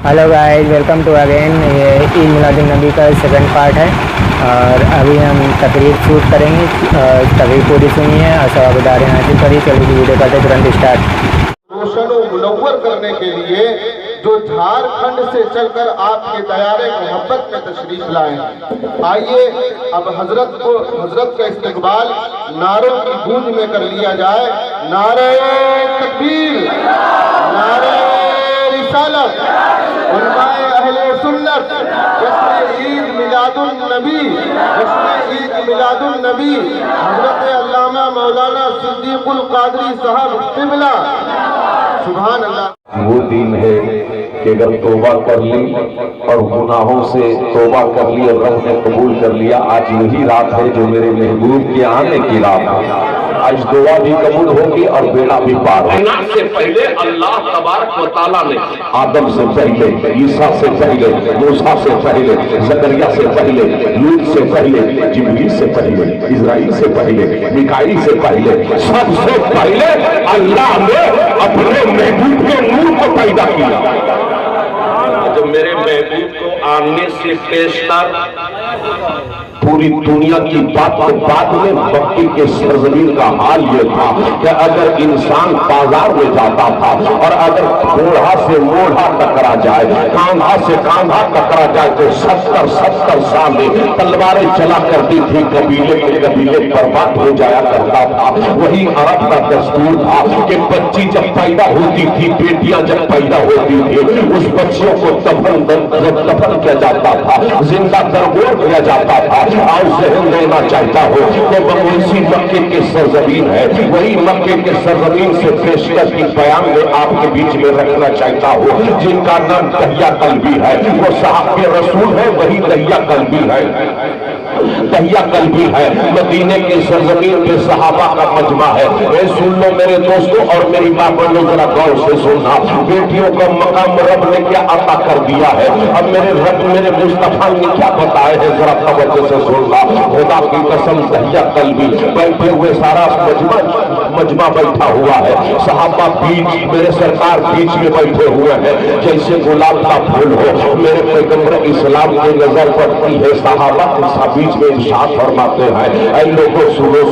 Hello guys, welcome to again. ये ईद मिलादुन्नबी का second part है और अभी हम तकरीर शूट करेंगे। तकरीर पूरी सुनिए और सवाबदार हासिल करिए। चलिए वीडियो करते तुरंत स्टार्ट। रोशन व मुनव्वर करने के लिए जो झारखंड से चलकर आपके दयारे मोहब्बत में तशरीफ लाए। आइए अब हजरत का इस्तकबाल नारों की गूंज में कर लिया जाए। नारे तकबीर, नारे रिसालत, उलमाए अहले सुन्नत, जश्न ईद मिलादुन नबी, जश्न ईद मिलादुन नबी हजरत अल्लामा मौलाना सिद्दीकुल कादरी साहब क़िबला। सुभान अल्लाह। वो दिन है कि अगर तौबा कर ली और गुनाहों से तौबा कर ली और रब ने कबूल कर लिया, आज वही रात है जो मेरे महबूब के आने की रात है। आज दुआ भी कबूल होगी और बेड़ा भी पार होगा। से पहले अल्लाह तबारक व तआला ने आदम से पहले, ईसा से पहले, मूसा से पहले, जकरिया से पहले, लूत से पहले, जिब्रील से पहले, इस्राइल से पहले, मिकाईल से पहले, सबसे पहले अल्लाह ने अपने महबूब के नूर को पैदा किया। जब मेरे महबूब को आने से पेशतर पूरी दुनिया की बात के बाद में मक्के के सरजमीन का हाल ये था कि अगर इंसान बाजार में जाता था और अगर मोढ़ा से मोढ़ा टकरा जाए, कांधा से कांधा टकरा जाए, तो 70 साल में तलवारें चला करती थी, कबीले के कबीले बर्बाद हो जाया करता था। वही अरब का दस्तूर था कि बच्ची जब पैदा होती थी, बेटियां जब पैदा होती थी, उस बच्चियों को दफन किया जाता था, जिंदा दरगोर किया जाता था। और जहन देना चाहता हो कि बंगलसी मक्के के सरजमीन है, वही मक्के के सरजमीन से पेशकश की बयान में आपके बीच में रखना चाहता हो, जिनका नाम दहिया कल्बी है। वो साहब रसूल है, वही दहिया कल्बी है। दहिया कल्बी है, मदीने के सरजमीन पे सहाबा का मजमा है। ये सुन लो मेरे दोस्तों और मेरी माँ बहनों, जरा गौर से सुनना। बेटियों का मकाम रब ने क्या अता कर दिया है, अब मेरे रब मेरे मुस्तफा ने क्या बताया है, जरा तवज्जो से सुनना। खुदा की कसम दहिया कल्बी बैठे हुए सारा मजमा बैठा हुआ है। सहाबा बीच, मेरे सरकार बीच में बैठे हुए हैं, जैसे गुलाब का फूल हो। मेरे पैगंबर इस्लाम की नजर पड़ती है, सहाबा बीच में इरशाद फरमाते हैं, ऐ लोगों सुनो,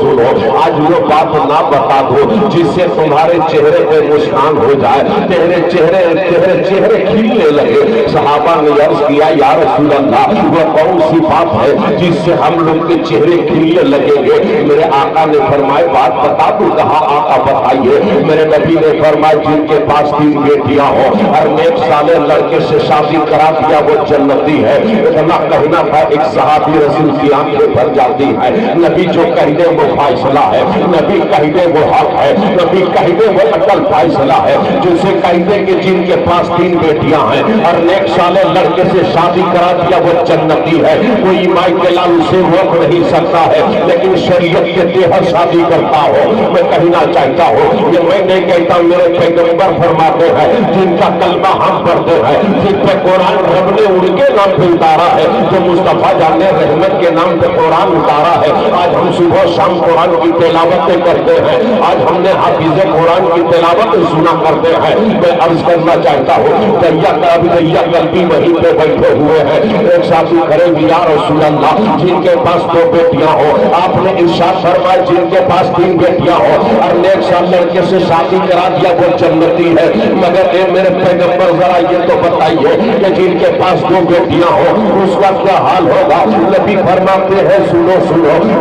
आज वो बात ना बता दो जिससे तुम्हारे चेहरे पे मुस्कान हो जाए, तेरे चेहरे खिलने लगे। सहाबा ने अर्ज किया, या रसूल अल्लाह, वो कौन सी बात है जिससे हम लोग के चेहरे खिलने लगेंगे? मेरे आका ने फरमाया, बात बता दूं? कहा आका बताइए। मेरे नबी ने फरमाया, जिनके पास 3 बेटियां हो और नेक साले लड़के से शादी करा दिया, वो जन्नती है। इतना कहना था, एक सहाबी रसूल की आंखें भर जाती है। नबी जो कह दे वो फैसला है, नबी कह दे वो हक है, नबी कह दे वो अटल फैसला है। जिसे कह दे कि जिनके पास 3 बेटियां हैं और नेक साले लड़के से शादी करा दिया, वो जन्नती है। कोई माई के लाल उसे रोक नहीं सकता है, लेकिन शरीयत के तहत शादी करता हो। मैं कहना चाहता हूँ, ये मैं नहीं कहता, मेरे पैगंबर फरमाते हैं, जिनका कलमा हम पढ़ते हैं, जिन पे कुरान रब ने उनके नाम पे उतारा है, जो मुस्तफा जाने रहमत के नाम पे कुरान उतारा है। आज हम सुबह शाम कुरान की तिलावतें करते हैं, आज हमने हाफिज कुरान की तिलावतें सुना करते हैं। मैं अर्ज करना चाहता हूँ, दहिया कल्बी वहीं पे बैठे हुए हैं। एक साथी करेंगे, या रसूल अल्लाह, जिनके पास 2 बेटियां हो, आपने इरशाद फरमाया, जिनके पास 3 बेटियां हो और नेक साल लड़के से शादी करा दिया, वो जन्नती है। मगर ए मेरे पैगंबर, जरा ये तो बताइए कि जिनके पास 2 बेटियां हो, उसका क्या हाल होगा? नबी फरमाते हैं, सुनो,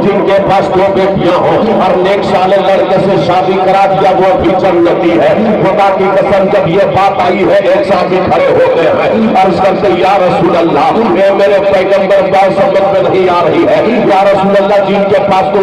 जिनके पास 2 बेटियां हो और नेक साले लड़के से शादी करा दिया, वो भी जन्नती है। खुदा की कसम, जब ये बात आई है, एक साथी खड़े होते हैं, अर्ज करते, या रसूल अल्लाह, ये मेरे पैगंबर बात समझ में नहीं आ रही है। या रसूल अल्लाह, जिनके पास तो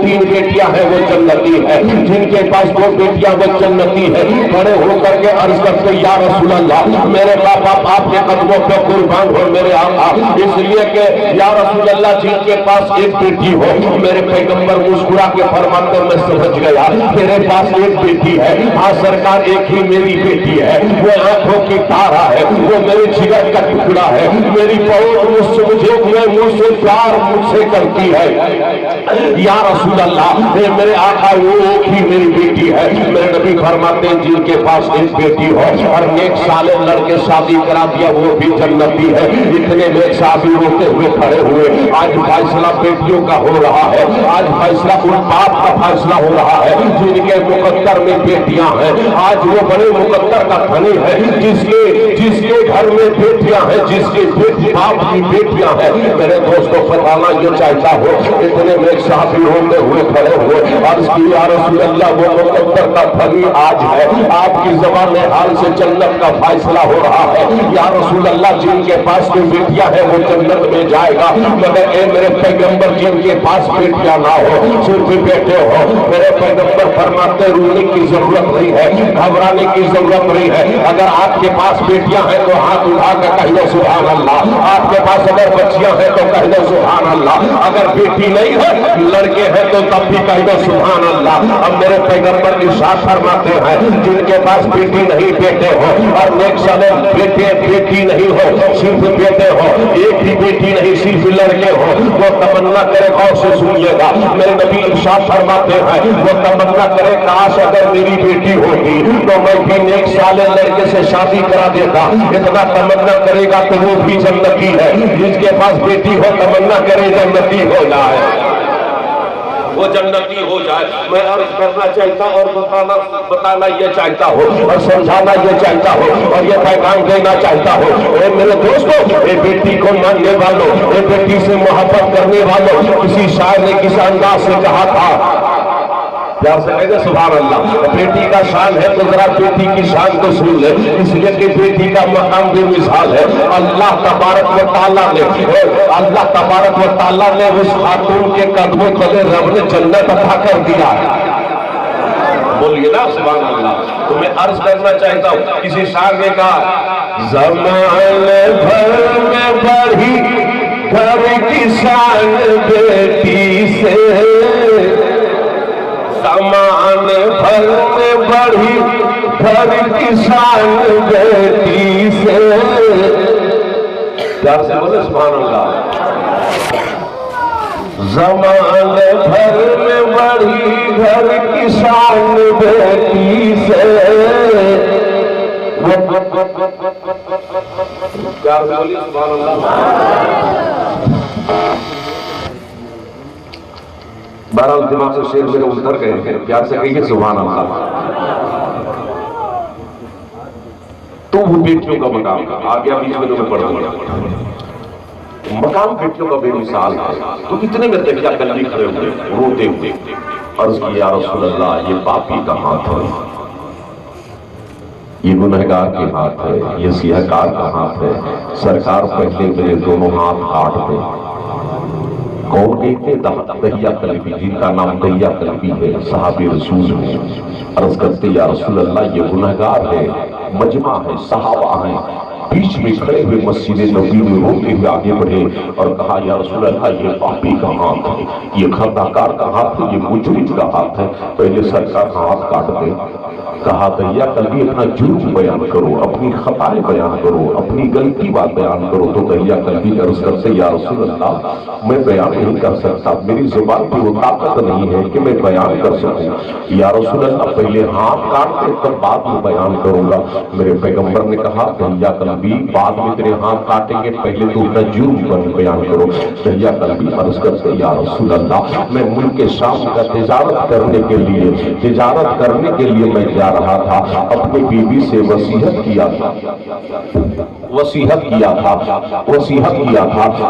3 बेटियां हैं, वो जन्नती है, जिनके पास 2 बेटियां, वो जन्नती है। खड़े होकर के अर्ज करते, या रसूल अल्लाह, मेरे बाप आपके कदमों पे कुर्बान हो मेरे आका, इसलिए कि या रसूल अल्लाह, जिनके पास 1 बेटी हो। मेरे पैगंबर मुस्कुरा के फरमाते, मैं समझ गया, तेरे पास 1 बेटी है। हाँ सरकार, एक ही मेरी बेटी है, वो आंखों की तारा है, वो मेरे जिगर का टुकड़ा है। मेरी बहुत मुझसे प्यार मुझसे करती है। या रसूल अल्लाह, मेरे आका वो एक ही मेरी बेटी है। मेरे नबी फरमाते हैं जिनके पास एक बेटी हो और नेक साले लड़के शादी करा दिया वो भी जन्नती है। इतने में शादी रोते हुए खड़े हुए। आज फैसला बेटियों का हो रहा है, आज फैसला उन बाप का फैसला हो रहा है जिनके मुकद्दर में बेटियां हैं। आज वो बड़े मुकद्दर का धनी है जिसके घर में बेटियां हैं, जिसके बाप की बेटियां हैं। मेरे दोस्तों बताना ये चाहता हो, इतने में शादी रोते हुए खड़े हुए। अर्ज़ की या रसूल अल्लाह वो मुकद्दर का धनी आज है, आपकी ज़बान हाल से जन्नत का फैसला हो रहा है। या रसूल अल्लाह जिनके पास कोई बेटियां है वो जन्नत में जाएगा, मगर ए मेरे पैगंबर जिनके पास बेटियां ना हो सिर्फ बेटे हो, मेरे पैगंबर फरमाते रोने की जरूरत नहीं है, घबराने की जरूरत नहीं है। अगर आपके पास बेटियां हैं तो हाथ उठा कर कह दो सुभान अल्लाह। आपके पास अगर बच्चियां हैं तो कह दो सुभान अल्लाह। अगर बेटी नहीं है लड़के हैं तो तब भी कह दो सुभान अल्लाह। अब मेरे पैगंबर इरशाद फरमाते हैं जिनके पास बेटी नहीं बेटे हो और नेक साले बेटी नहीं हो सिर्फ बेटे हो, एक ही बेटी नहीं सिर्फ लड़के हो, वो तमन्ना करे, गौर से सुनिएगा। मेरे नबी इरशाद फरमाते हैं वो तमन्ना करे काश अगर मेरी बेटी होती तो मैं भी नेक साले लड़के से शादी करा देता। इतना तमन्ना करेगा तो वो भी जन्नती है। जिसके पास बेटी हो तमन्ना करे जन्नती हो जाए, वो जन्नती हो जाए। मैं अर्ज करना चाहता और बताना ये चाहता हूँ और समझाना ये चाहता हूँ और ये पैगाम देना चाहता हूँ। मेरे दोस्तों, ये बेटी को मानने वालों, ये बेटी से मोहब्बत करने वालों, किसी शायर ने किस अंदाज से कहा था, प्यार से कहते सुभान अल्लाह। बेटी का शान है तो जरा बेटी की शान को सुन ले, इसलिए कि बेटी का मकाम बेमिसाल है। अल्लाह तबारक व तआला ने उस खातून के कदमों तले रब ने जन्नत अता कर दिया है। बोलिए ना सुभान अल्लाह। तो मैं अर्ज करना चाहता हूँ, किसी शायर ने कहा ज़माने भर में बढ़ी घर की शान बेटी से, सामान भर में बढ़ी घर की शान बेटी से। प्यार से बोले सुभान अल्लाह। ज़मान भर में बढ़ी घर की शान बेटी से। प्यार से बोले सुभान अल्लाह। बहरहाल दिमाग से शेर मेरे उतर गए, प्यार से कहिए सुभान अल्लाह। तो वो बेटियों का मकाम का आ गया बीच में, तो मैं पढ़ मकाम बेटियों का बेमिसाल है। तो इतने में दरिया कल्ली खड़े हुए रोते हुए अर्ज किया या रसूल अल्लाह ये पापी का हाथ है, ये गुनहगार के हाथ है, ये सियाहकार का हाथ है। सरकार पहले मेरे दोनों हाथ काट दे। कौन कहते दहिया कल्बी, जिनका नाम दहिया कल्बी है, सहाबे रसूल है। अर्ज करते या रसूल अल्लाह ये गुनहगार है, मजमा है, सहाबा है। बीच में खड़े हुए मस्जिद नबी में रोते हुए आगे बढ़े और कहा या रसूल अल्लाह ये पापी का हाथ है, ये खताकार का हाथ है, ये मुजरिम का हाथ है, पहले सरकार का हाथ काट दे। कहा दहिया कल्बी अपना जुर्म बयान करो, अपनी खताएं बयान करो, अपनी गलती बात बयान करो। तो दहिया कल्बी अर्ज करते या रसूल अल्लाह मैं बयान नहीं कर सकता, मेरी जुबान की वो ताकत नहीं है कि मैं बयान कर सकूं। या रसूल अल्लाह पहले हाथ काटते तब बाद में बयान करूंगा। मेरे पैगंबर ने कहा दहिया कल्बी बाद में तेरे हाथ काटेंगे, पहले तो अपना जुर्म बयान करो। दहिया कल्बी अर्ज करते या रसूल अल्लाह मैं मुल्क शाम का तिजारत करने के लिए मैं जा रहा था, अपनी बीवी से वसीयत किया था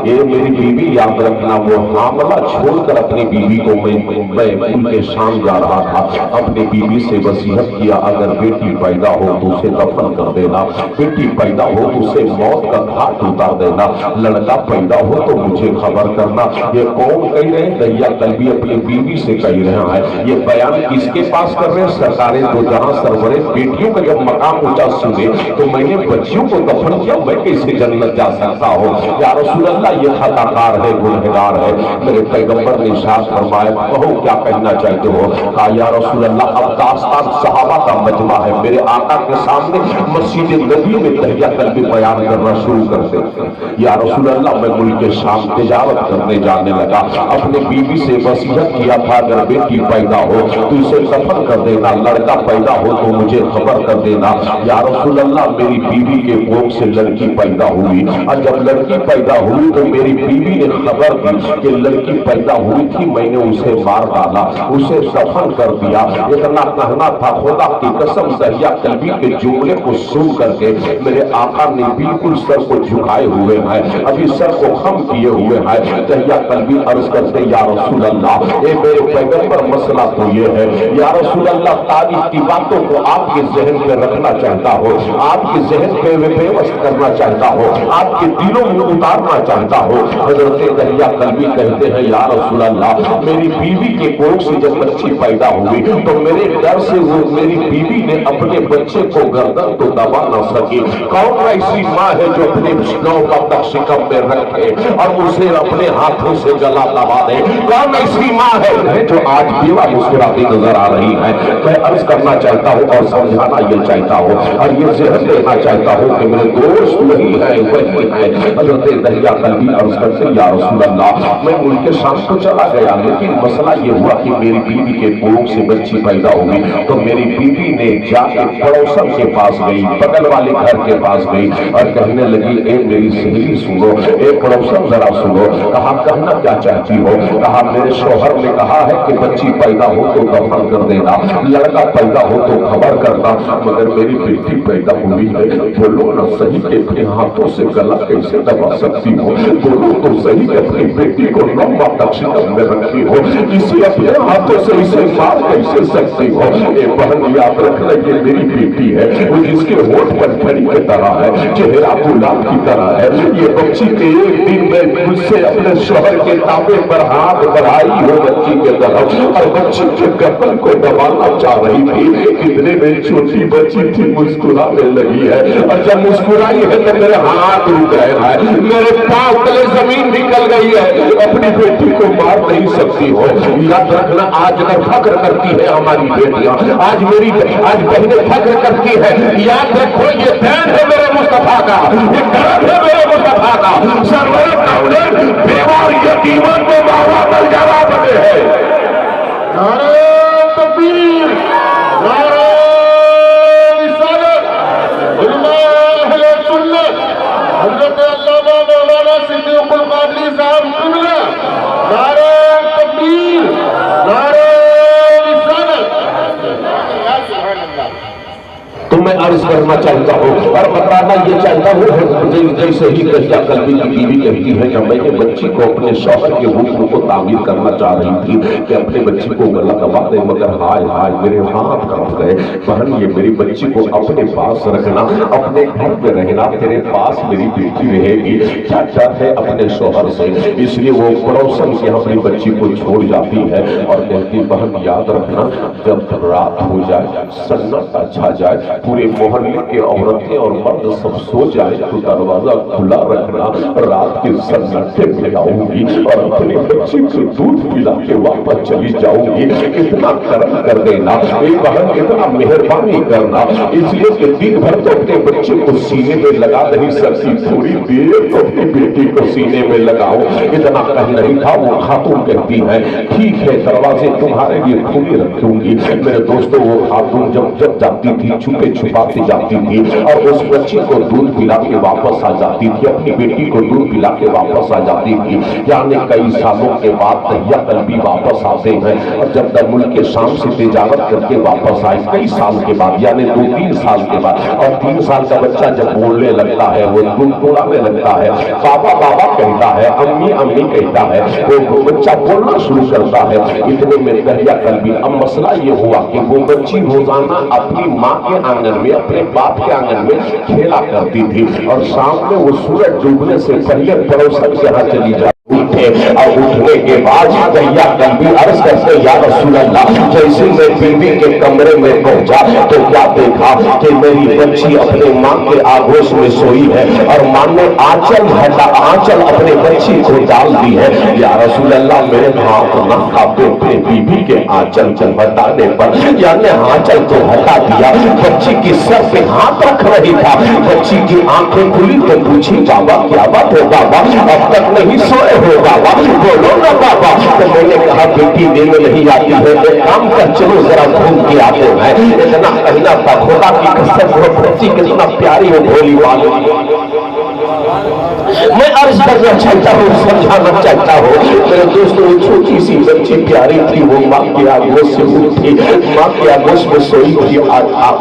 ये मेरी बीवी याद रखना, वो मामला छोड़कर अपनी बीवी को मैं उनके शाम जा रहा था, अपनी बीवी से वसीयत किया अगर बेटी पैदा हो तो उसे दफन कर देना, बेटी पैदा हो तो उसे मौत का घाट उतार देना, लड़का पैदा हो तो मुझे खबर करना। ये कौन कह रहे हैं? दहिया कल्बी अपनी बीवी से कह रहे हैं। ये बयान किसके पास कर रहे हैं? सरकारें तो जहां सरवरे बेटियों का जब मकाम ऊंचा सुने तो मैंने बच्चियों को दफन भैया मैं कैसे जन्नत जा सकता हूँ, या रसूल अल्लाह ये खताकार है, गुनहगार है। मेरे पैगंबर ने इरशाद फरमाया, कहो क्या कहना चाहते हो? कहा या रसूल अल्लाह अब दास्तान सहाबा का मजमा है, मेरे आका के सामने मस्जिद नबी में तहिया कल्बी बयान करना शुरू कर दे। या रसूल अल्लाह मैं मुल्क शाम तिजारत करने जाने लगा, अपने बीवी से वसीयत किया था अगर बेटी पैदा हो तो इसे दफन कर देना, लड़का पैदा हो तो मुझे खबर कर देना। या रसूल अल्लाह मेरी बीवी के कोख से लड़की पैदा हुई, और जब लड़की पैदा हुई तो मेरी बीवी ने खबर दी कि लड़की पैदा हुई थी, मैंने उसे मार डाला, उसे दफन कर दिया। इतना कहना था, खुदा की कसम दहिया कल्बी के जुमले को सुन करके मेरे आका ने बिल्कुल सर को झुकाए हुए हैं, अभी सर को खम किए हुए हैं। दहिया कल्बी अर्ज करते या रसूल अल्लाह ए मेरे पैगंबर मसला तो ये है, या रसूल अल्लाह तारीख की बातों को आपके जहन पे रखना चाहता हो, आपके जहन पे व्यवस्थ करना चाहता हो, आपके दिलों में उतारना चाहता हो। हजरत दहिया कल्बी कहते हैं या रसूल अल्लाह मेरी बीवी के कोख से जब बच्ची पैदा हुई तो मेरे डर से वो मेरी बीवी ने अपने बच्चे को गर्दन तो दबा न सकी। कौन ऐसी माँ है जो अपने नौ तक शिकम में रखे और उसे अपने हाथों से गला दबा दे? कौन ऐसी माँ है जो आज बेवा मुस्कुराती नजर आ रही है? मैं अर्ज करना चाहता हूँ और समझाना ये चाहता हूँ और ये जहन देना चाहता हूँ कि मेरे दोस्त नहीं है वही है। हजरत दहिया कल्बी अर्ज करते या रसूल अल्लाह मैं मुल्क शाम को चला गया, लेकिन मसला ये हुआ कि मेरी बीवी के कोख से बच्ची पैदा हुई तो मेरी बीवी ने जाके पड़ोसन के पास गई, बगल वाले घर के पास गई और कहने लगी ए मेरी सहेली सुनो, ए पड़ोसन जरा सुनो। कहा कहना क्या चाहती हो? कहा मेरे शोहर ने कहा है कि बच्ची पैदा हो तो दफन कर देना, लड़का पैदा हो तो खबर करना, मगर मेरी बेटी पैदा हुई है, बोलो ना सही के अपने हाथों से गला कैसे दबा सकती हो? बोलो तो सही के अपनी बेटी को लंबा तक शिकम में रखी हो, इसे अपने हाथों से इसे मार कैसे सकती हो? ए बहन याद रखना ये मेरी बेटी है, वो जिसके होठ पर खड़ी की तरह है, चेहरा गुलाब की तरह है। ये बच्ची के एक दिन में मुझसे अपने शोहर के ताबे पर हाथ बढ़ाई हो बच्ची के तरफ और बच्ची के गर्दन को दबाना चाह रही थी, कितने में छोटी बच्ची थी मुस्कुराने लगी है और जब मुस्कुराई है तो मेरे हाथ रुक गए हैं, मेरे पांव तले जमीन निकल गई है। अपनी बेटी को मार नहीं सकती हो। याद रखना आज अगर फक्र करती है हमारी बेटियां, आज बहनें फक्र करती है, याद रखो ये दैन है मेरे मुस्तफा का, ये करम है मेरे मुस्तफा का। सरवर कौलें बेवार यतीमन को बाबा पर जला बने हैं। नारे तकबीर, नारे रिसालत, उल्लाह अहले सुन्नत, हजरत अल्लामा मौलाना सिद्दीकुल कादरी साहब किबला, नारे तकबीर, नारे रिसालत। तो मैं अर्ज करना चाहता हूँ और बताना ये चाहता हूँ जैसे ही दहिया कल्बी की बीवी कहती है कि मैंने बच्ची को अपने शौहर के हुक्म को तामीर करना चाह रही थी कि अपने बच्ची को गला दबा दे, मगर हाय हाय मेरे हाथ कांप गए। बहन ये मेरी बच्ची को अपने पास रखना, अपने घर में रहना, तेरे पास मेरी बेटी रहेगी। क्या डर है अपने शौहर से, इसलिए वो पड़ोसन से अपनी बच्ची को छोड़ जाती है और कहती बहन याद रखना जब रात हो जाए, सन्नाटा छा जाए, पूरे मोहल्ले के औरतें और मर्द सब सो जाए तो दरवाजा खुला रखना, रात के सन्नाटे में आऊंगी और अपने बच्चे को दूध पिला के वापस चली जाऊंगी। इतना करम कर देना एक बहन, इतना मेहरबानी करना, इसलिए कि दिन भर तो अपने बच्चे को सीने में लगा नहीं सकती, थोड़ी देर तो अपनी बेटी को सीने में लगाओ। इतना कह नहीं था। वो खातून कहती है ठीक है दरवाजे तुम्हारे लिए खुले रखूंगी। मेरे दोस्तों वो खातून जब जाती थी छुपे छुपाती जाती थी और उस बच्चे को दूध पिला के वापस आ जाती थी, अपनी बेटी को दूध पिला के वापस आ जाती थी। यानी कई सालों के बाद दहिया कल्बी वापस आते हैं और जब दमुल के शाम से तिजारत करके वापस आए कई साल के बाद, यानी 2-3 साल के बाद, और 3 साल का बच्चा जब बोलने लगता है, वो दूध पिलाने लगता है, बाबा बाबा कहता है, अम्मी अम्मी कहता है, वो बच्चा बोलना शुरू करता है। इतने में दहिया कल्बी, अब मसला ये हुआ कि वो बच्ची रोजाना अपनी माँ के आंगन में, अपने बाप के आंगन में खेला करती थी और शाम में वो सूरज डूबने से पहले पड़ोसन के यहाँ चली जाती। उठे और उठने के बाद दैया कल्बी अर्ज करते या रसूल अल्लाह, जैसे मैं बीवी के कमरे में पहुंचा तो क्या देखा कि मेरी बच्ची अपने माँ के आगोश में सोई है और माँ ने आंचल अपने बच्ची को डाल दी है। या रसूल अल्लाह, मेरे हाथ ना कांपे थे बीवी के आंचल को हटाने पर, यानी आंचल को हटा दिया, बच्ची की सर पे हाथ रख रही था, बच्ची की आंखें खुली तो पूछी बाबा क्या बात है बाबा, अब तक नहीं सोए हो बाबा, बोलो ना बाबा। तो मैंने कहा बेटी नींद नहीं आती है, एक काम कर चलो जरा घूम के आते हैं। इतना कहना था, खुदा की कसम वो बच्ची कितना प्यारी और भोली वाली। मैं अर्ज करना चाहता हूँ, समझाना चाहता हूँ मेरे दोस्तों, वो छोटी सी बच्ची प्यारी थी, वो माँ के आगोश से उठी, माँ के आगोश में सोई थी,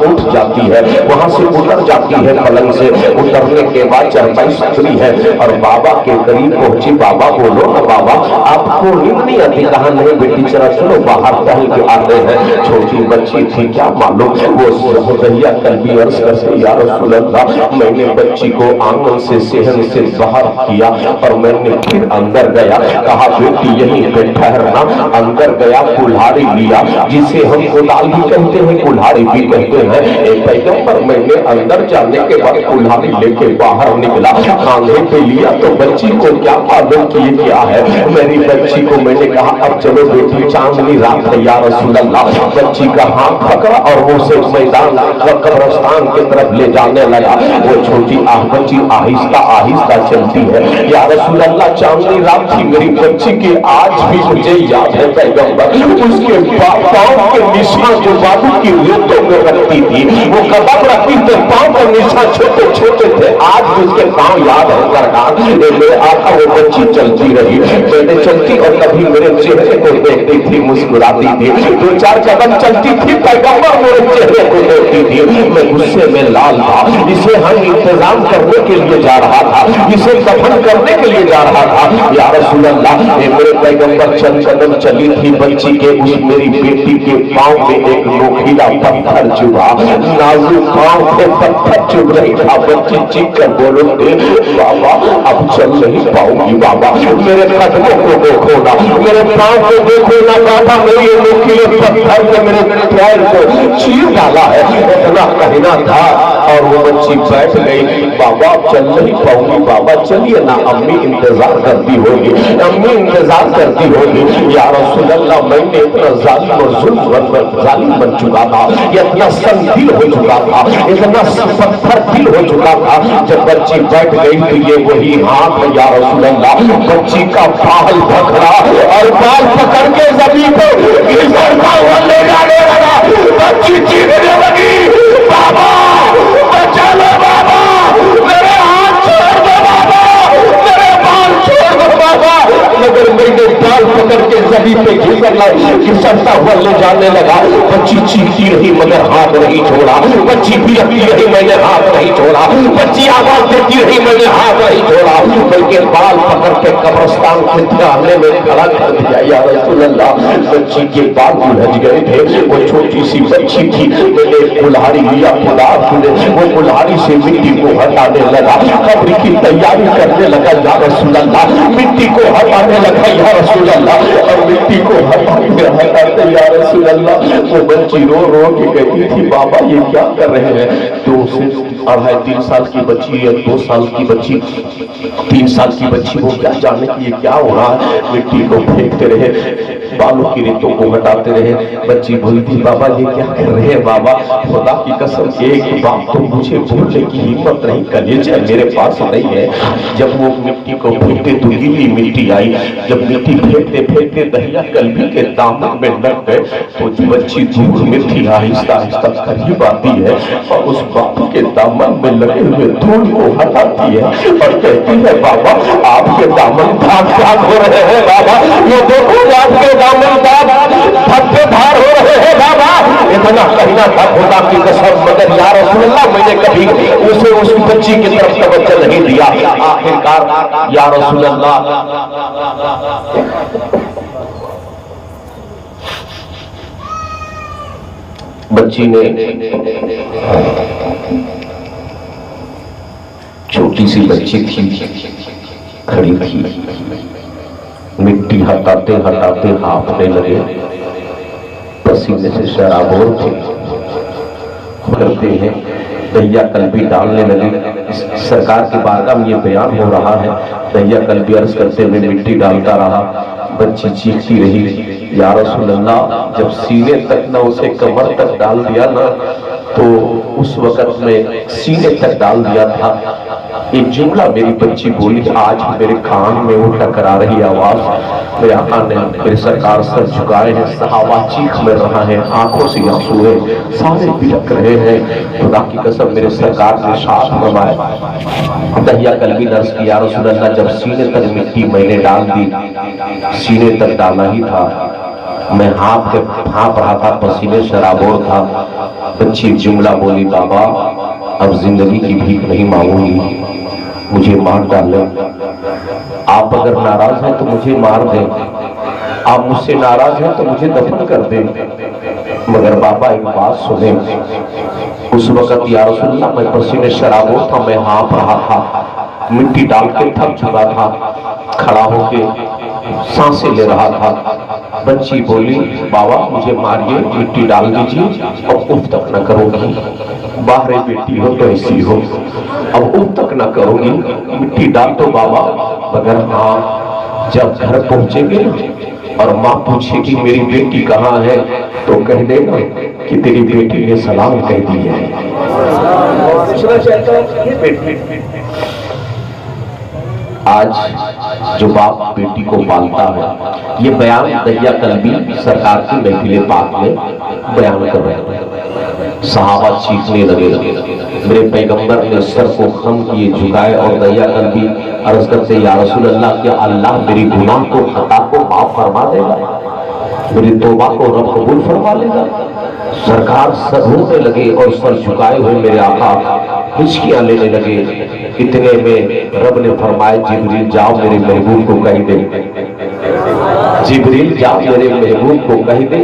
उठ जाती है, वहां से उतर जाती है पलंग से। उतरने के बाद चारपाई सुतरी है और बाबा के करीब पहुंची। बाबा बोलो ना बाबा, आपको नींद नहीं आती? कहा नहीं बेटी, जरा चलो बाहर टहल के आते हैं। छोटी बच्ची थी, क्या मालूम वो दैया कल्बी अर्ज करते या रसूल अल्लाह, मैंने बच्ची को आंगन से सेहन से बाहर किया और मैंने फिर अंदर गया। कहा बेटी यहीं पे ठहरना। अंदर गया, कुल्हाड़ी लिया, जिसे हम कुदाल भी कहते हैं, कुल्हाड़ी भी कहते हैं। एक पैगंबर, मैंने अंदर जाने के बाद कुल्हाड़ी लेके बाहर निकला, कांधे पे लिया तो बच्ची को क्या मालूम कि ये क्या है। मेरी बच्ची को मैंने कहा अब चलो बेटी, चांदनी रात है या रसूल अल्लाह। बच्ची का हाथ पकड़ा और वो से मैदान कब्रिस्तान की तरफ ले जाने लगा। वो छोटी बच्ची आहिस्ता आहिस्ता चलती है। या रसूल अल्लाह, चांदनी रात थी, मेरी बच्ची की आज भी मुझे याद है पैगंबर, उसके पाँव के निशान जो बाबू की रेतों में रखती थी, वो कदम रखती थे, पाँव के निशान छोटे छोटे थे, आज भी उसके पाँव याद है सरकार। मेरे आका वो बच्ची चलती रही, मैंने चलती और कभी मेरे चेहरे को देखती थी, मुस्कुराती थी, दो चार कदम चलती थी, पैगंबर मेरे चेहरे को देखती थी। मैं गुस्से में लाल था, इसे हम इंतजाम करने के लिए जा रहा था, इसे दफन करने के लिए जा रहा था। या रसूल अल्लाह, मेरे पैगंबर चंद कदम चली थी, बच्ची के उस मेरी बेटी के पांव में एक नोखीला पत्थर चुभा, नाजुक पांव पे पत्थर चुभ रही था। बच्ची चीख कर बोलो बाबा अब चल नहीं पाऊंगी बाबा, मेरे कदमों को देखो ना, मेरे पांव को देखो ना बाबा, मेरे नोखीले पत्थर ने मेरे पैर को चीर डाला है। इतना कहना था और वो बच्ची बैठ गई। बाबा चल नहीं पाऊंगी बाबा, चलिए ना, अम्मी इंतजार करती होगी, अम्मी इंतजार करती होगी। या रसूल अल्लाह, मैंने इतना जालिम और जालिम बन चुका था, इतना संदिल हो चुका था, इतना पत्थर दिल हो चुका था। जब बच्ची बैठ गई तो ये वही हाथ, या रसूल अल्लाह, बच्ची का बाल पकड़ा और बाल पकड़ के जमीन पे गिरता हुआ ले जाने लगा। बच्ची चीखने लगी, बाबा बचा लो बाबा, मेरे हाथ छोड़ दो बाबा, मेरे बाल छोड़ दो बाबा। मगर मैंने बाल पकड़ के जमीन पे घिसटता हुआ ले जाने लगा। बच्ची चीखती रही मगर हाथ नहीं छोड़ा, बच्ची बिलखती रही, मैंने हाथ नहीं छोड़ा, बच्ची आवाज देती रही, मैंने हाथ नहीं छोड़ा, बल्कि बाल पकड़ के कब्रिस्तान के ध्यान में खड़ा कर दिया। या रसूल अल्लाह, बच्ची के बाल उलझ गए थे, वो छोटी सी बच्ची थी। मैंने कुल्हाड़ी लिया, वो कुल्हाड़ी से मिट्टी को हटाने लगा, कब्र की तैयारी करने लगा। या रसूल अल्लाह, मिट्टी को हटाने लगा या रसूल अल्लाह, और मिट्टी को हटाते या रसूल अल्लाह, वो बच्ची रो रो के कहती थी बाबा ये क्या कर रहे हैं। 2 से 2.5-3 साल की बच्ची या 2 साल की बच्ची, 3 साल की बच्ची, वो क्या जाने की ये क्या हो रहा है। मिट्टी को फेंकते रहे, बालों की रेतों को हटाते रहे। बच्ची बोलती बाबा ये क्या कर रहे हैं बाबा, खुदा की कसम एक बात तो मुझे बोलने की हिम्मत नहीं, कलेजा मेरे पास नहीं है। जब वो मिट्टी को फेंकते तो गीली मिट्टी आई, जब मिट्टी फेंकते फेंकते दहिया कल्बी के दामन में लग गए तो बच्ची दूर में थी, आहिस्ता आहिस्ता करीब आती है और उस बाप के दामन में लगे हुए धूल को हटाती है और कहती है बाबा आपके दामन दाग दाग हो रहे हैं बाबा, ये देखो आपके दामन दाग धब्बेदार हो रहे हैं बाबा। इतना कहना था खुदा की कसम, मगर या रसूल अल्लाह, मैंने कभी उसे उस बच्ची की तरफ तवज्जो नहीं दिया। आखिरकार या रसूल अल्लाह, बच्ची ने, छोटी सी बच्ची थी, खड़ी थी, मिट्टी हटाते हटाते हांफने लगे, पसीने से शराबोर थे। करते हैं दहिया कल्बी डालने लगे। सरकार की बारगाह में ये बयान हो रहा है, दहिया कल्बी अर्ज करते हुए मिट्टी डालता रहा। बच्ची चीखती रही, या रसूल अल्लाह, जब सीने तक न उसे कमर तक डाल दिया ना, तो उस वक्त में सीने तक डाल दिया था। एक जुमला मेरी बच्ची बोली, आज मेरे कान में वो टकरा रही आवाज। मेरे आका ने, मेरे सरकार सर झुकाए हैं, सहाबा चीख में रहा है, आंखों से आंसू है, सारे बिलक रहे हैं। खुदा की कसम मेरे सरकार ने साथ फरमाया, दहिया कल्बी नर्स की, या रसूल अल्लाह, जब सीने तक मिट्टी मैंने डाल दी, सीने तक डाला ही था, मैं हाँप रहा था, पसीने शराबोर था। बच्ची जुमला बोली, बाबा अब जिंदगी की भीख नहीं मांगूंगी, मुझे मार डालें। आप अगर नाराज हैं तो मुझे मार दें, आप मुझसे नाराज हैं तो मुझे दफन कर दें, मगर बाबा एक बात सुने। उस वक्त या रसूलल्लाह मैं पसीने शराबोर था, मैं हाँप रहा था, मिट्टी डाल के थक चुका था, खड़ा होके सांसें ले रहा था। बच्ची बोली, बाबा मुझे मारिए, मिट्टी डाल दीजिए, अब उफ तक न करोगी, बाहर बेटी हो तो ऐसी हो, अब उफ तक न करोगी, मिट्टी डाल दो बाबा, मगर हाँ जब घर पहुंचेंगे और माँ पूछेगी मेरी बेटी कहाँ है, तो कह देना कि तेरी बेटी ने सलाम कह दी है। आज जो बाप बेटी को पालता है, ये बयान दहिया कल्बी सरकार की महफिल पाक में बयान कर रहे हैं। सहाबा चीखने लगे, मेरे पैगंबर ने सर को खम किए, झुकाए और दहिया कल्बी अर्ज करते, या रसूल अल्लाह, क्या अल्लाह मेरी गुनाह को, खता को माफ फरमा देगा, मेरी तौबा को रब कबूल फरमा लेगा। सरकार सर रोने लगे और सर झुकाए हुए मेरे आका हिचकियां लेने लगे। इतने में रब ने फरमाया, जिब्रील जाओ मेरे महबूब को कह दे, जिब्रील जाओ मेरे महबूब को कह दे,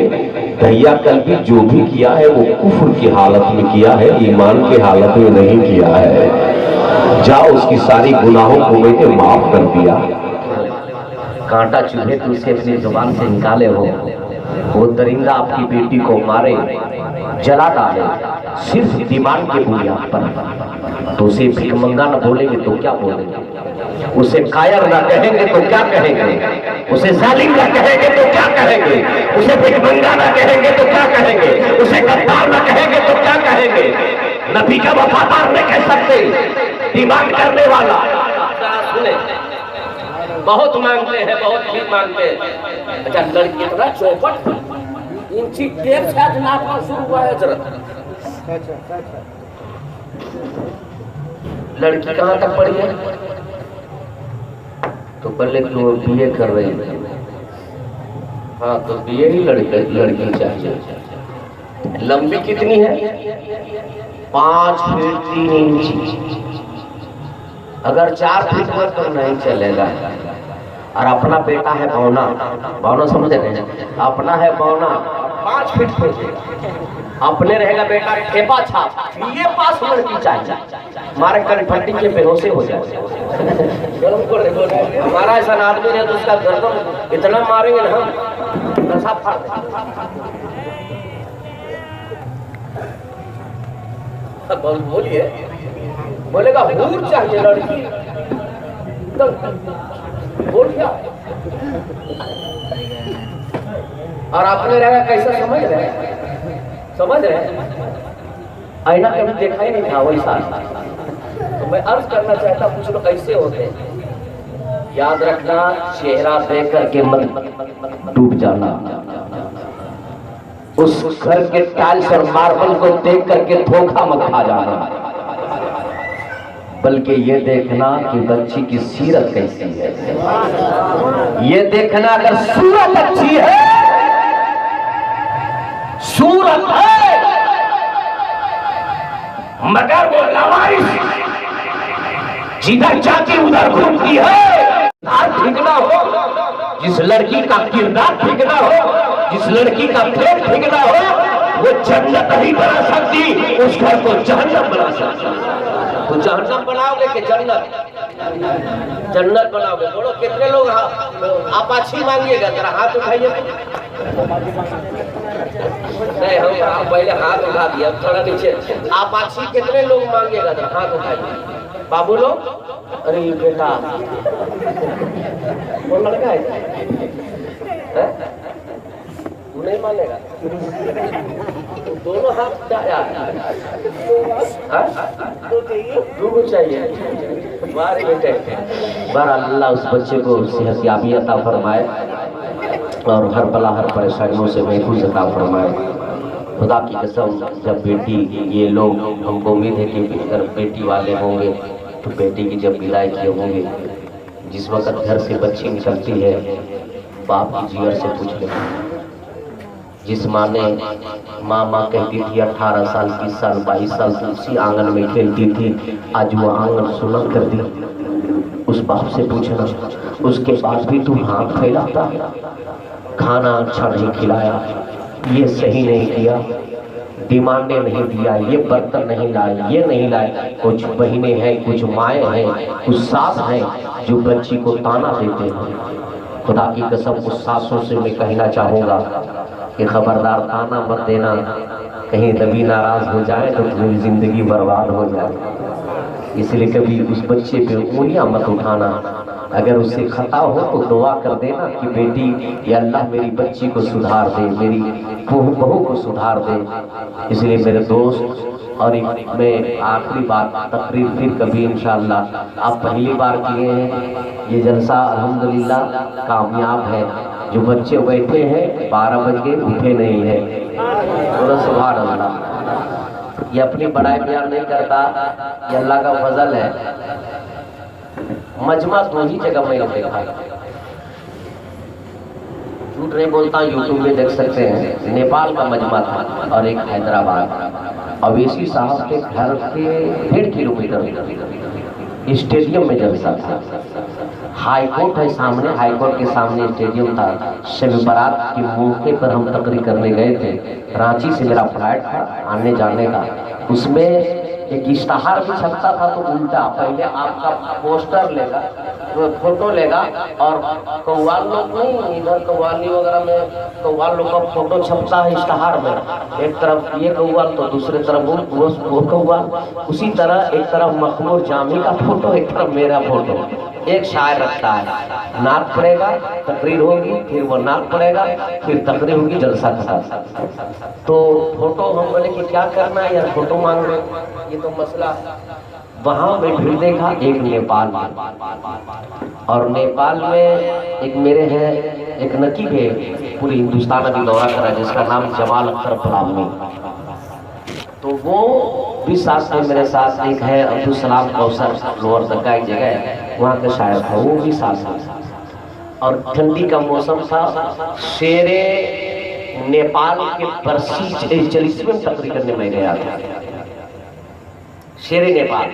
दहिया कल्बी जो भी किया है वो कुफ्र की हालत में किया है, ईमान की हालत में नहीं किया है। जाओ उसकी सारी गुनाहों को मैंने माफ कर दिया। कांटा चुभे तो उसे अपनी जुबान से निकाले हो, वो दरिंदा आपकी बेटी को मारे, जला डाले, सिर्फ डिमांड के बुनियाद पर, तो उसे भिखमंगा न बोलेंगे तो क्या बोलेंगे, उसे कायर न कहेंगे तो क्या कहेंगे, उसे जालिम न कहेंगे तो क्या कहेंगे, उसे भिखमंगा न कहेंगे तो क्या कहेंगे, उसे गद्दार न कहेंगे तो क्या कहेंगे। नबी का वफादार नहीं कह सकते, डिमांड करने वाला। सुने, बहुत मांगते हैं, बहुत भी मांगते हैं। अच्छा, लड़की इतना चौपट इंची टेप से आज नापना शुरू हुआ है जरा। लड़की कहाँ तक पढ़ी है? तो पहले तो बीए कर रही है। हाँ, तो बीए ही लड़की चाहिए। लंबी कितनी है? 5 फीट 3 इंच। अगर 4 फीट पर तो नहीं चलेगा। और अपना बेटा है बौना, बौना समझ रहे हैं, अपना है बौना 5 फीट पर, अपने रहेगा बेटा ठेपा छाप, ये पास लड़की चाहिए, हमारे कनफट्टी के बेहोशे हो जाए। हमारा ऐसा आदमी है तो उसका गर्दन इतना मारेंगे ना हम, नशा फाड़ देंगे। बोलिए, बोलेगा हूर चाहिए लड़की, तो बोल क्या? और आपने रहेगा कैसा, समझ रहे, समझ रहे, आईना कभी देखा ही नहीं था वैसा। तो मैं अर्ज करना चाहता, कुछ लोग ऐसे होते हैं, याद रखना, चेहरा देख करके मत डूब जाना, उस घर के टाइल्स और मार्बल को देख करके धोखा मत खा जाना, बल्कि ये देखना कि बच्ची की सीरत कैसी है, ये देखना अगर सूरत अच्छी है, सूरत है मगर वो लवारिस जिधर जाती उधर घूमती है, ठीक ना हो, जिस लड़की का किरदार ठीक ना हो, जिस लड़की का प्रेम ठीक ना हो, वो जन्नत नहीं बना सकती, उस घर को जहन्नम बना सकती। तो जहन्नम बनाओगे कि जन्नत? जन्नत बनाओगे। बोलो कितने लोग अपाची मांगिएगा? जरा हाथ उठाइए। नहीं, हम पहले हाथ उठा दिया, थोड़ा नीचे। अपाची कितने लोग मांगिएगा? जरा हाथ उठाइए। बाबू लोग, अरे बेटा वो लड़का है? तू नहीं मानेगा? दोनों हाथ क्या दो चाहिए। बारे बेटे बार अल्लाह उस बच्चे को सेहत याबी अता फरमाए और हर बला हर परेशानियों से महफूज अता फरमाए। खुदा की कसम, जब बेटी, ये लोग, हमको उम्मीद है कि अगर बेटी वाले होंगे तो बेटी की जब विदाई किए होंगे, जिस वक्त घर से बच्ची निकलती है, बाप की जिगर से पूछ ले। जिस माँ ने माँ कहती थी 18 साल, 20 साल, 22 साल तो उसी आंगन में खेलती थी, आज वो आंगन सुना कर दी। उस बाप से पूछना, उसके बाद भी तू हाथ फैलाता, खाना अच्छा नहीं खिलाया, ये सही नहीं किया, डिमांडें नहीं दिया, ये बर्तन नहीं लाए, ये नहीं लाए। कुछ बहनें हैं, कुछ माएँ हैं, कुछ सास हैं जो बच्ची को ताना देते हैं। खुदा की कसम, उस सासों से मैं कहना चाहूँगा कि खबरदार, ताना मत देना, कहीं नबी नाराज हो जाए तो तुम्हारी जिंदगी बर्बाद हो जाए। इसलिए कभी उस बच्चे पे उंगलियां मत उठाना। अगर उससे खता हो तो दुआ कर देना कि बेटी, या अल्लाह मेरी बच्ची को सुधार दे, मेरी बहू को सुधार दे। इसलिए मेरे दोस्त, और मैं आखिरी बात, तकरीर फिर कभी इंशाअल्लाह। आप पहली बार किए हैं ये जलसा, अल्हम्दुलिल्लाह कामयाब है। जो बच्चे बैठे हैं 12 बज के उठे नहीं है, बोलो सुभान अल्लाह। ये अपनी बड़ाई बयान नहीं करता, ये अल्लाह का फजल है। मजमा 2 ही जगह मैंने देखा, झूठ नहीं बोलता, यूट्यूब में देख सकते हैं। नेपाल का मजमा था और एक हैदराबाद। अवेशी साहब के घर के 1.5 किलोमीटर स्टेडियम में जलसा था। हाई कोर्ट है सामने, हाई कोर्ट के सामने स्टेडियम था। शब बारात के मौके पर हम तकरीर करने गए थे। रांची से मेरा फ्लाइट था आने जाने का। उसमें एक इश्तहार भी छपता था, तो उल्टा, पहले आपका पोस्टर लेगा, तो फोटो लेगा, और कव्वाल लोग नहीं, इधर कव्वाली वगैरह में कव्वाल लोग का फोटो छपता है इश्तहार में। एक तरफ ये कव्वाल तो दूसरे तरफ वो कव्वाल। उसी तरह एक तरफ मखमूर जामी का फोटो, एक तरफ मेरा फोटो। एक शायर रखता है, नाक पड़ेगा तकरीर होगी, फिर वो नाक पड़ेगा, फिर तकरीर होगी, जलसा खत्म। तो फोटो हम बोले कि क्या करना है यार, फोटो मांग रहे, ये तो मसला। वहाँ मैं भीड़ देखा एक नेपाल में, और नेपाल में एक मेरे हैं, एक नकीब है, पूरी हिंदुस्तान अभी दौरा करा, जिसका नाम जमाल अख्तर फलामी। तो वो भी साथ में मेरे साथ, एक है अब्दुल सलाम कौसर, लोअर दरगाह एक जगह है, वहाँ का शायर था, वो भी साथ में। और ठंडी का मौसम था। शेरे नेपाल के बरसी 40वें तकरीर करने में गया था। शेरे नेपाल,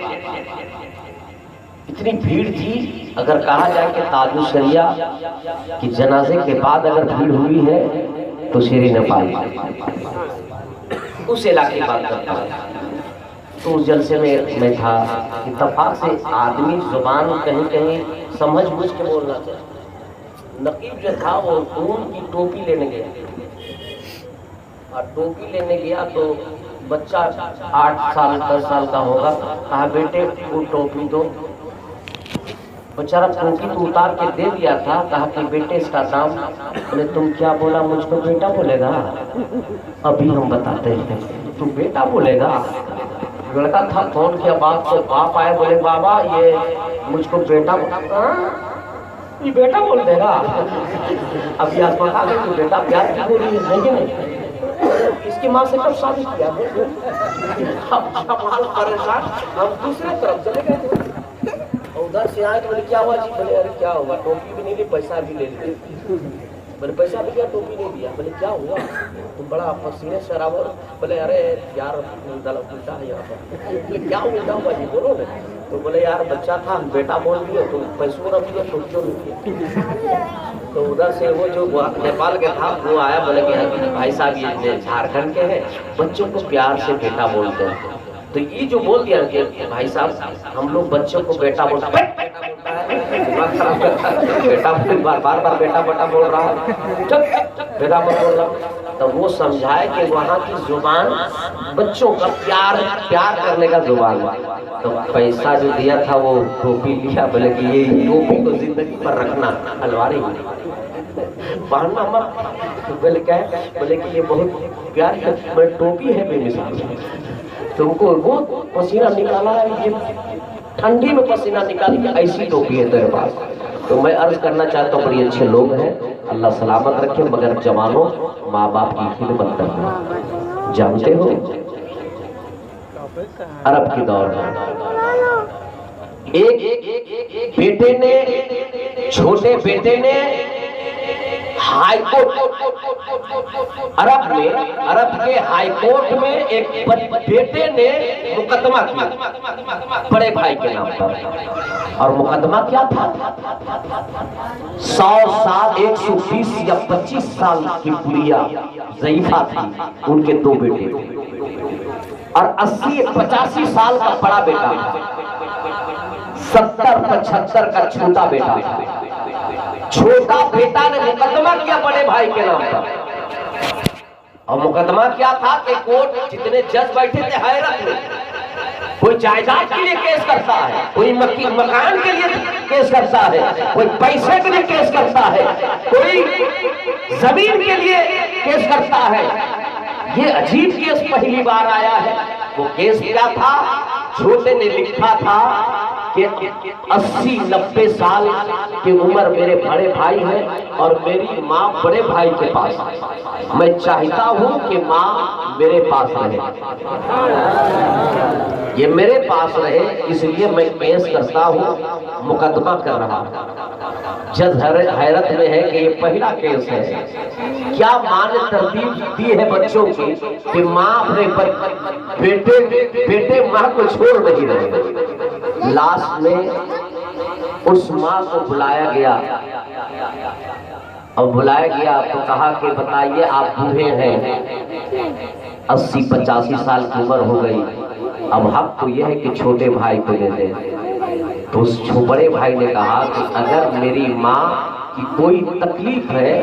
इतनी भीड़ थी, अगर कहा जाए कि ताजुल शरिया कि जनाजे के बाद अगर भीड़ हुई है तो शेरे नेपाल उस इलाके की बात करता है। तो उस जलसे में मैं था, इत्तेफाक से आदमी जुबान कहीं कहीं समझ बुझ के बोलना चाहिए। नकीब जो था वो ऊन की टोपी लेने गया, और टोपी लेने गया तो बच्चा 8 साल 10 साल का होगा, कहा बेटे वो टोपी दो। बेचारा टोपी तो उतार के दे दिया था, कहा कि बेटे इसका दाम। बोले तुम क्या बोला, मुझको बेटा बोलेगा? अभी हम बताते हैं। तू बेटा बोलेगा? लड़का था, फोन किया बाप को, बाप आए, बोले बाबा ये मुझको बेटा, ये बेटा बोल देगा? अभी आप बता दें कि बेटा प्यार की बोली है नहीं। इसकी माँ से कब शादी किया? अब जमाल परेशान, हम दूसरे तरफ चले गए। उधर से आए तो बोले क्या हुआ जी? बोले अरे क्या हुआ, टोपी भी नहीं ली, पैसा भी ले लिया। बोले पैसा भी दिया, टोपी नहीं दिया। बोले क्या हुआ, तुम बड़ा पसीने शराबर। बोले अरे यार उल्टा है यहाँ पर। बोले क्या उल्टा हुआ जी, बोलो ना। तो बोले यार बच्चा था, बेटा बोल दिया, तो पैसों रख दिया, टोपी क्यों नहीं दिया? तो उधर से वो जो नेपाल के था वो आया, बोले कि भाई साहब ये झारखंड के हैं, बच्चों को प्यार से बेटा बोलते हैं। तो ये जो बोल दिया कि भाई साहब हम लोग बच्चों को बेटा बोलता है, दिमाग खराब करता है, बेटा बार बार बेटा बेटा बोल रहा है, बेटा बोल रहा है। तो वो समझाए कि वहाँ की जुबान बच्चों का प्यार करने का जुबान है। तो पैसा जो दिया था वो टोपी लिया, बोले कि ये टोपी को जिंदगी पर रखना, अलवारी पहनना मत। बोले क्या है? बोले कि ये बहुत प्यार है, बोले टोपी है बेमिसाल। तुमको वो पसीना निकाला है, ये ठंडी में पसीना निकाली, ऐसी टोपी है तेरे पास। तो मैं अर्ज करना चाहता हूँ, बड़ी अच्छे लोग हैं, अल्लाह सलामत रखे, मगर जवानों माँ बाप की खिदमत करना। जानते हो अरब के दौर में एक बेटे ने, छोटे बेटे ने हाई कोर्ट, अरब के हाई कोर्ट में एक बेटे ने मुकदमा किया बड़े भाई के नाम पर। और मुकदमा क्या था? 100 साल 120 या 25 साल की गुड़िया ज़ईफा थी, उनके 2 बेटे, और 80-85 साल का बड़ा बेटा, 70-75 का छोटा बेटा। छोटा बेटा ने मुकदमा किया बड़े भाई के नाम पर। और मुकदमा क्या था कि कोर्ट जितने जज बैठे थे हैरत में, कोई जायदाद के लिए केस करता है, कोई मकान के लिए केस करता है, कोई पैसे के लिए केस करता है, कोई जमीन के लिए केस करता है। ये अजीब केस पहली बार आया है। वो केस क्या था? छोटे ने लिखा था कि 80-90 साल की उम्र मेरे बड़े भाई हैं और मेरी माँ बड़े भाई के पास है। मैं चाहता हूँ कि माँ मेरे पास रहे, ये मेरे पास रहे, इसलिए मैं केस करता हूँ, मुकदमा कर रहा हूँ। जज हैरत में है कि ये पहला केस है। क्या माँ ने तरतीब दी है बच्चों की कि माँ अपने बेटे माँ को छोड़ नहीं रहे। लास्ट में उस माँ को बुलाया गया, और बुलाया गया तो कहा कि बताइए आप बूढ़े हैं, 80-85 साल की उम्र हो गई, अब हक तो यह है कि छोटे भाई को दे दें। तो उस बड़े भाई ने कहा कि अगर मेरी माँ की कोई तकलीफ है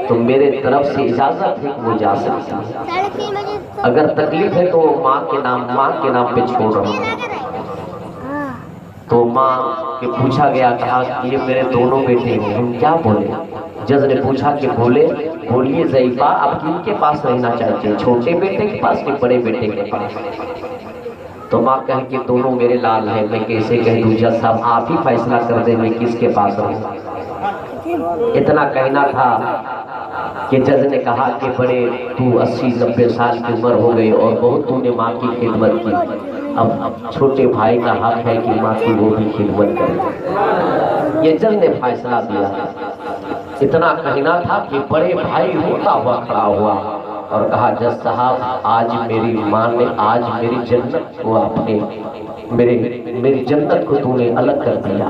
तो मेरे तरफ से इजाजत है कि वो जा सकती है। अगर तकलीफ है तो वो माँ के नाम पे छोड़ रहा हूँ। तो माँ के पूछा गया, कहा कि ये मेरे दोनों बेटे हैं, हम क्या बोले? जज ने पूछा कि बोलिए ज़ईफा आप किनके पास रहना चाहते हैं, छोटे बेटे के पास कि बड़े बेटे के पास? तो माँ कहे कि दोनों मेरे लाल हैं, मैं कैसे कह दूं? जज साहब आप ही फैसला कर दे मैं किसके पास रहूं। इतना कहना था कि जज ने कहा कि बड़े तू 80-90 साल की उम्र हो गई और बहुत तूने माँ की खिदमत की, अब छोटे भाई का हक है कि माँ की वो भी खिदमत करे। ये जज ने फैसला दिया। इतना कहना था कि बड़े भाई रोता हुआ खड़ा हुआ और कहा, जज साहब आज मेरी माँ ने, आज मेरी जन्नत को आपने, मेरी जन्नत को तूने अलग कर दिया,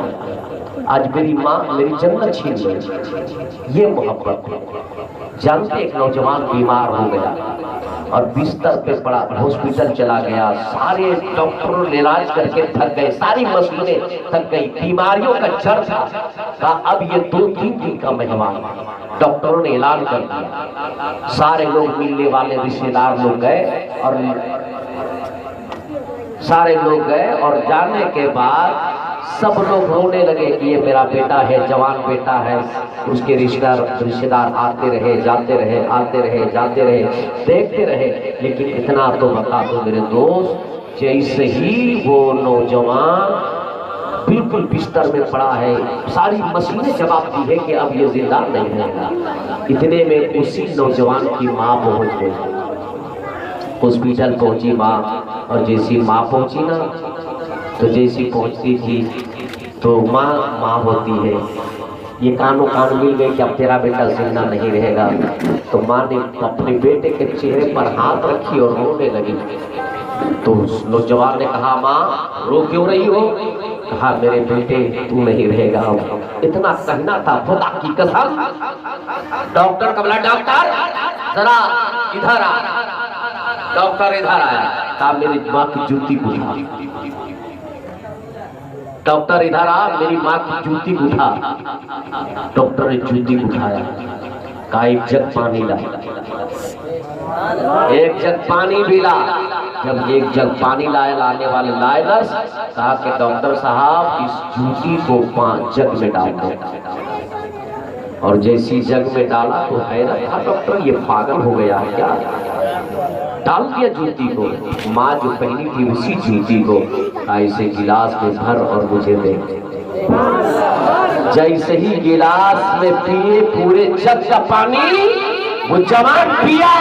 आज मेरी माँ मेरी जन्नत छीन गई। ये मोहब्बत है। जानते एक नौजवान बीमार हो गया और बिस्तर पे पड़ा, हॉस्पिटल चला गया, सारे डॉक्टरों ने इलाज करके थक गए, सारी मशीनें थक गई, बीमारियों का जड़ था। कहा अब ये 2-3 दिन का मेहमान। डॉक्टरों ने ऐलान कर दिया, सारे लोग मिलने वाले रिश्तेदार लोग गए और सारे लोग गए और जाने के बाद सब लोग रोने लगे कि ये मेरा बेटा है, जवान बेटा है। उसके रिश्तेदार आते रहे जाते रहे, आते रहे जाते रहे, देखते रहे। लेकिन इतना तो बता दो मेरे दोस्त, जैसे ही वो नौजवान बिल्कुल बिस्तर में पड़ा है, सारी मशीनें जवाब दी है कि अब ये जिंदा नहीं रहेगा। इतने में उसी नौजवान की माँ पहुंच गई। हॉस्पिटल पहुंची माँ, और जैसी माँ पहुंची ना, तो जैसी पहुंचती थी तो माँ होती है, ये कानों कान मिल गई कि अब तेरा बेटा जिंदा नहीं रहेगा। तो माँ ने अपने बेटे के चेहरे पर हाथ रखी और रोने लगी। तो उस नौजवान ने कहा, माँ रो क्यों रही हो? कहा मेरे बेटे तू नहीं रहेगा। इतना कहना था, खुदा की कसम। डॉक्टर का बोला, डॉक्टर जरा इधर आ। डॉक्टर इधर आया। कहा मेरी माँ की जूती उठा। डॉक्टर इधर आ, मेरी माँ की जूती उठा। डॉक्टर ने जूती उठाया, कहा एक जग पानी ला। एक जग पानी भी ला। जब एक जग पानी लाने वाले लाए नर्स, कहा कि डॉक्टर साहब इस जूती को 5 जग में डाल दो। और जैसी जग में डाला तो हैरत था, डॉक्टर ये पागल हो गया है क्या? डाल दिया जूती को। माँ जो पहनी थी उसी जूती को ऐसे गिलास में भर और मुझे दे। जैसे ही गिलास में पिए पूरे जग का पानी, वो जवान पिया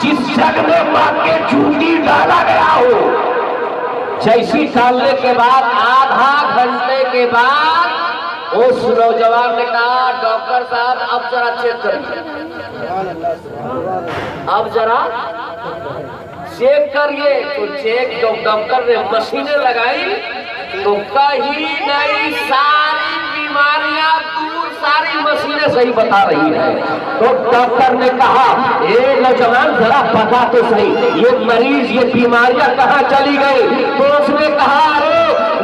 जिस जग में माँ के जूती डाला गया हो। जैसी डालने के बाद आधा घंटे के बाद उस नौजवान ने कहा डॉक्टर साहब अब जरा चेक करिए, अब जरा चेक करिए। तो चेक जो डॉक्टर ने मशीनें लगाई तो कहीं नहीं, सारी बीमारियां दूर, सारी मशीनें सही बता रही है। तो डॉक्टर ने कहा ए नौजवान जरा बता तो सही, ये मरीज ये बीमारियां कहाँ चली गई? तो उसने कहा अरे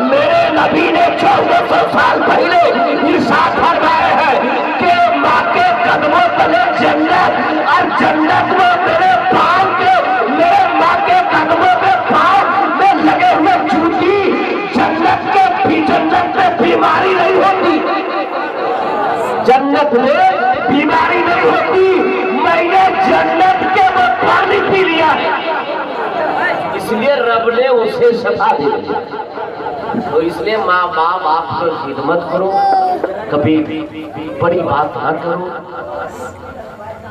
मेरे नबी ने 1400 साल पहले इरशाद फरमाया है कि माँ के कदमों तले जन्नत, और जन्नत में मेरे पाँव के, मेरे माँ के कदमों के पाँव में लगे हुए जूती, जन्नत में बीमारी नहीं होती, जन्नत में बीमारी नहीं होती। मैंने जन्नत के वो पानी पी लिया है, इसलिए रब ने उसे शफा दे दिया। तो इसलिए माँ बाप आपको खिदमत करो, कभी बड़ी बात ना करो।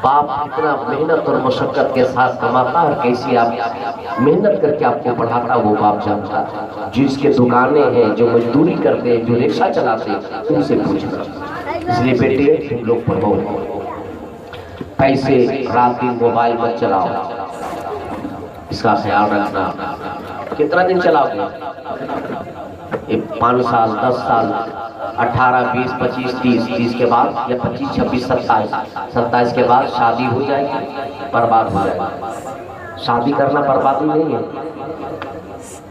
बाप कितना मेहनत और मशक्कत के साथ कमाता और कैसी आप मेहनत करके आपको पढ़ाता वो बाप जानता। जिसके दुकानें हैं, जो मजदूरी करते हैं, जो रिक्शा चलाते हैं, उनसे पूछना। इसलिए बेटे तुम लोग पढ़ो, पैसे रात दिन मोबाइल मत चलाओ, इसका ख्याल रखना। कितना दिन चलाओगे? 5 साल, 10 साल, 18, 20, 25, 30 के बाद, या 25, 26, 27 के बाद शादी हो जाएगी, बर्बाद हो जाएगी। शादी करना बर्बादी नहीं है।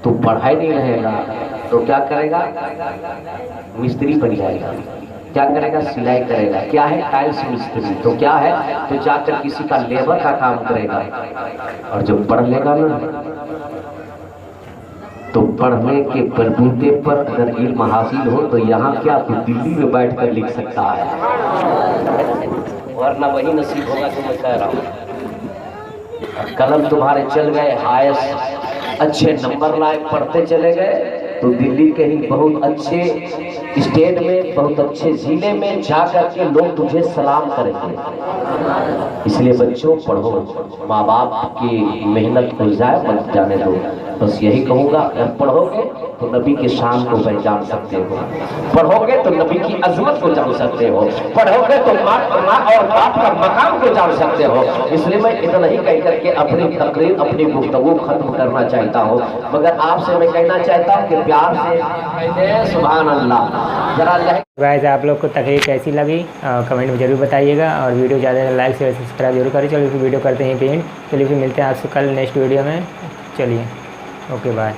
तो पढ़ाई नहीं रहेगा तो क्या करेगा? मिस्त्री बन जाएगा। क्या करेगा? सिलाई करेगा। क्या है? टाइल्स मिस्त्री। तो क्या है? तो जाकर किसी का लेबर का काम करेगा। और जब पढ़ लेगा ना, तो पढ़ने के बलबूते पर अगर इल्म हासिल हो तो यहाँ क्या तो दिल्ली में बैठ कर लिख सकता है, वरना वही नसीब होगा जो मैं कह रहा हूँ। कलम तुम्हारे चल गए, हाईएस्ट अच्छे नंबर लाए, पढ़ते चले गए, तो दिल्ली के ही बहुत अच्छे स्टेट में, बहुत अच्छे जिले में जा करके लोग तुझे सलाम करेंगे। इसलिए बच्चों पढ़ो, माँ बाप की मेहनत को जाए मत जाने दो। बस यही कहूँगा, अगर पढ़ोगे तो नबी के शान को पहचान सकते हो, पढ़ोगे तो नबी की अजमत को जान सकते हो, पढ़ोगे तो माँ और बाप का मकाम को जान सकते हो। इसलिए मैं इतना ही कह करके अपनी तकरीर, अपनी गुफ्तगू खत्म करना चाहता हूँ। मगर आपसे मैं कहना चाहता हूँ कि प्यार से कहते सुभान अल्लाह। जरा गाइस आप लोग को तकरीर कैसी लगी कमेंट में ज़रूर बताइएगा, और वीडियो ज़्यादा लाइक शेयर सब्सक्राइब जरूर करें। चलिए फिर वीडियो करते हैं पेंट। चलिए फिर मिलते हैं आपसे कल नेक्स्ट वीडियो में। चलिए ओके बाय।